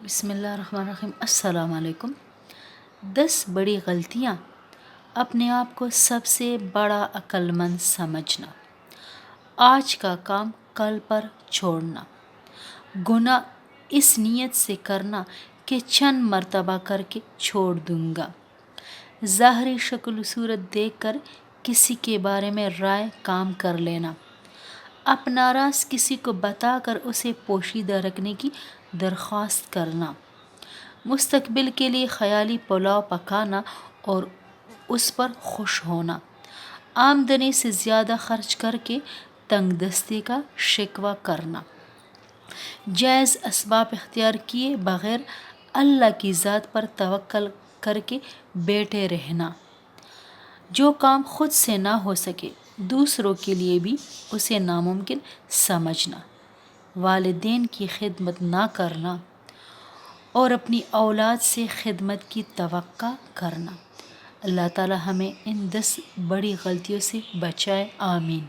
بسم اللہ الرحمن الرحیم۔ السلام علیکم۔ 10 بڑی غلطیاں۔ اپنے آپ کو سب سے بڑا عقل مند سمجھنا، آج کا کام کل پر چھوڑنا، گناہ اس نیت سے کرنا کہ چند مرتبہ کر کے چھوڑ دوں گا، ظاہری شکل و صورت دیکھ کر کسی کے بارے میں رائے کام کر لینا، اپنا راز کسی کو بتا کر اسے پوشیدہ رکھنے کی درخواست کرنا، مستقبل کے لیے خیالی پلاؤ پکانا اور اس پر خوش ہونا، آمدنی سے زیادہ خرچ کر کے تنگ دستی کا شکوہ کرنا، جائز اسباب اختیار کیے بغیر اللہ کی ذات پر توکل کر کے بیٹھے رہنا، جو کام خود سے نہ ہو سکے دوسروں کے لیے بھی اسے ناممکن سمجھنا، والدین کی خدمت نہ کرنا اور اپنی اولاد سے خدمت کی توقع کرنا۔ اللہ تعالی ہمیں ان 10 بڑی غلطیوں سے بچائے، آمین۔